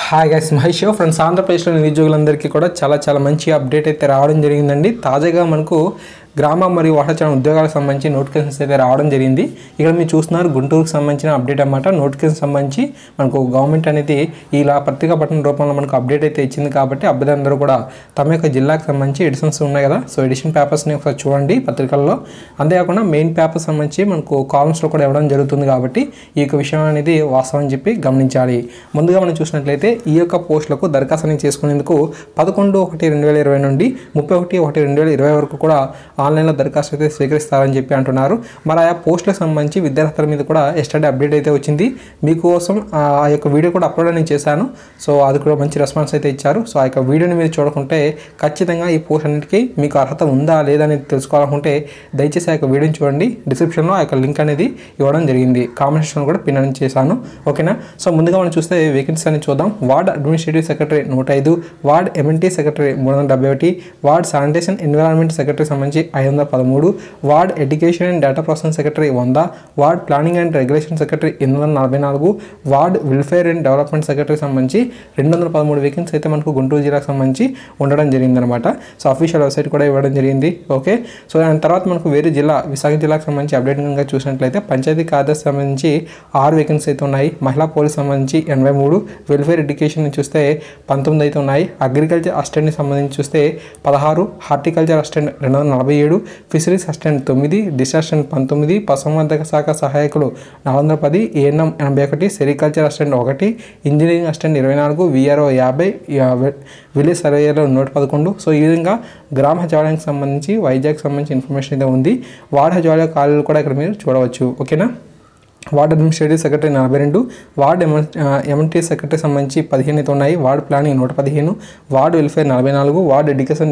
Hi guys, Mahesh friends. ఆంధ్రప్రదేశ్లో నిరుద్యోగులందరికీ కూడా చాలా మంచి అప్డేట్ అయితే రావడం జరిగిందండి. తాజాగా మనకు గ్రామ మరియు వాటాచారం ఉద్యోగాలకు సంబంధించి నోటిఫికేషన్స్ అయితే రావడం జరిగింది. ఇక్కడ మీరు చూస్తున్నారు గుంటూరుకు సంబంధించిన అప్డేట్ అన్నమాట. నోటిఫికేషన్ సంబంధించి మనకు గవర్నమెంట్ అనేది ఇలా పత్రికా పట్టణ రూపంలో మనకు అప్డేట్ అయితే ఇచ్చింది. కాబట్టి అభ్యర్థులందరూ కూడా తమ యొక్క జిల్లాకు సంబంధించి ఎడిషన్స్ ఉన్నాయి కదా, సో ఎడిషన్ పేపర్స్ని ఒకసారి చూడండి పత్రికల్లో. అంతేకాకుండా మెయిన్ పేపర్ సంబంధించి మనకు కాలమ్స్లో కూడా ఇవ్వడం జరుగుతుంది. కాబట్టి ఈ యొక్క విషయం అనేది వాస్తవం అని చెప్పి గమనించాలి. ముందుగా మనం చూసినట్లయితే ఈ యొక్క పోస్టులకు దరఖాస్తు చేసుకునేందుకు 11/1/2020 నుండి 31/1/2020 వరకు కూడా ఆన్లైన్లో దరఖాస్తు అయితే స్వీకరిస్తారని చెప్పి అంటున్నారు. మరి ఆ పోస్టులకు సంబంధించి విద్యార్థుల మీద కూడా ఎస్టర్డే అప్డేట్ అయితే వచ్చింది. మీకోసం ఆ యొక్క వీడియో కూడా అప్లోడ్ నేను చేశాను. సో అది కూడా మంచి రెస్పాన్స్ అయితే ఇచ్చారు. సో ఆ యొక్క వీడియోని మీరు చూడకుంటే ఖచ్చితంగా ఈ పోస్ట్ అన్నిటికీ మీకు అర్హత ఉందా లేదా అనేది తెలుసుకోవాలనుకుంటే దయచేసి ఆ యొక్క వీడియోని చూడండి. డిస్క్రిప్షన్లో ఆ యొక్క లింక్ అనేది ఇవ్వడం జరిగింది. కామెంట్ సెక్షన్లో కూడా పిన్ అనేది చేశాను. ఓకేనా. సో ముందుగా మనం చూస్తే వేకెన్సీ అని చూద్దాం. Ward administrative secretary 105, ward MNT secretary 371, ward sanitation environment secretary సంబంధించి 513, ward education and data processing secretary 100, ward planning and regulation secretary 844, ward welfare and development secretary సంబంధించి 213 వేకెన్సీ అయితే మనకు గుంటూరు జిల్లాకు సంబంధించి ఉండడం జరిగిందనమాట. సో అఫీషియల్ వెబ్సైట్ కూడా ఇవ్వడం జరిగింది. ఓకే. సో దాని తర్వాత మనకు వేరే జిల్లా విశాఖ జిల్లాకు సంబంధించి అప్డేట్ కనుక చూసినట్లయితే పంచాయతీ కార్యదర్శి సంబంధించి 6 వేకెన్సీ అయితే ఉన్నాయి. మహిళా పోలీస్ సంబంధించి 83, వెల్ఫేర్ ఎడ్యుకేషన్ చూస్తే 19 అయితే ఉన్నాయి. అగ్రికల్చర్ అసిస్టెంట్ని సంబంధించి చూస్తే 16, horticulture assistant 247, fisheries assistant 9, dish assistant 19, పశుసంవర్ధక శాఖ సహాయకులు 410, ANM 81, sericulture assistant 1, engineering assistant 24, VRO 50, village సర్వేయర్లో 111. సో ఈ విధంగా గ్రామ సచివాలయానికి సంబంధించి వైజాగ్ సంబంధించి ఇన్ఫర్మేషన్ అయితే ఉంది. వార్డ్ సచివాలయ ఖాళీలు కూడా ఇక్కడ మీరు చూడవచ్చు. ఓకేనా. Ward administrative secretary 42, ward MNT secretary సంబంధించి 15 అయితే ఉన్నాయి. Ward planning 115, ward welfare 44, ward education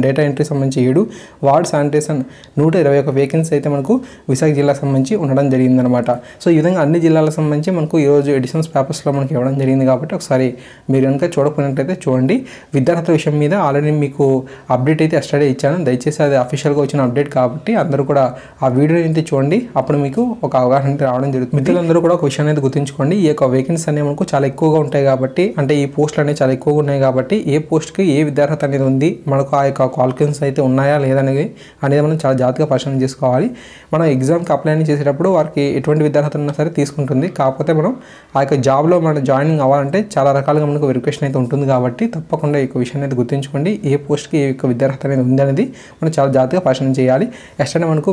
data entry సంబంధించి 7, వార్డ్ శానిటేషన్ 121 వేకెన్సీ అయితే మనకు విశాఖ జిల్లాకు సంబంధించి ఉండడం జరిగిందనమాట. సో ఈ విధంగా అన్ని జిల్లాలకు సంబంధించి మనకు ఈరోజు ఎడిషన్స్ పేపర్స్లో మనకి ఇవ్వడం జరిగింది. కాబట్టి ఒకసారి మీరు కనుక చూడకపోయినట్లయితే చూడండి. విద్యార్థుల విషయం మీద ఆల్రెడీ మీకు అప్డేట్ అయితే ఎస్టర్డే ఇచ్చాను. దయచేసి అది అఫీషియల్గా వచ్చిన అప్డేట్ కాబట్టి అందరూ కూడా ఆ వీడియో అయితే చూడండి. అప్పుడు మీకు ఒక అవగాహన రావడం జరుగుతుంది. మిత్రులందరూ కూడా ఒక విషయాన్ని అయితే గుర్తుంచుకోండి. ఈ యొక్క వేకెన్సీ అనేవి మనకు చాలా ఎక్కువగా ఉంటాయి కాబట్టి, అంటే ఈ పోస్టులు అనేవి చాలా ఎక్కువగా ఉన్నాయి కాబట్టి ఏ పోస్ట్కి ఏ విద్యార్హత అనేది ఉంది, మనకు ఆ యొక్క క్వాలిఫికేషన్స్ అయితే ఉన్నాయా లేదనేది మనం చాలా జాగ్రత్తగా పరిశీలన చేసుకోవాలి. మనం ఎగ్జామ్కి అప్లై చేసేటప్పుడు వారికి ఎటువంటి విద్యార్హత ఉన్నా సరే తీసుకుంటుంది. కాకపోతే మనం ఆ యొక్క జాబ్లో మనం జాయినింగ్ అవ్వాలంటే చాలా రకాలుగా మనకు వెరిఫికేషన్ అయితే ఉంటుంది. కాబట్టి తప్పకుండా ఈ యొక్క విషయాన్ని అయితే గుర్తుంచుకోండి. ఏ పోస్ట్కి ఏ యొక్క విద్యార్హత అనేది ఉంది అనేది మనం చాలా జాగ్రత్తగా పరిశీలన చేయాలి. ఎస్టర్డే మనకు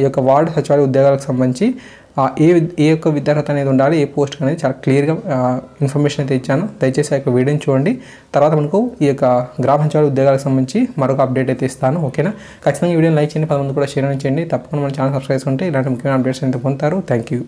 ఈ యొక్క వార్డ్ సచివాలయ ఉద్యోగాలకు సంబంధించి ఏ యొక్క విద్యార్హత అనేది ఉండాలి, ఏ పోస్ట్ అనేది చాలా క్లియర్గా ఇన్ఫర్మేషన్ అయితే ఇచ్చాను. దయచేసి ఆ యొక్క వీడియోని చూడండి. తర్వాత మనకు ఈ యొక్క గ్రామ సచివాలయ ఉద్యోగాలకు సంబంధించి మరొక అప్డేట్ అయితే ఇస్తాను. ఓకేనా. ఖచ్చితంగా ఈ వీడియోని లైక్ చేయండి, 10 మంది కూడా షేర్ చేయండి. తప్పకుండా మన ఛానల్ సబ్స్క్రైబ్ చేసుకుంటే ఇలాంటి ముఖ్యమైన అప్డేట్స్ అయితే పొందుతారు. Thank you.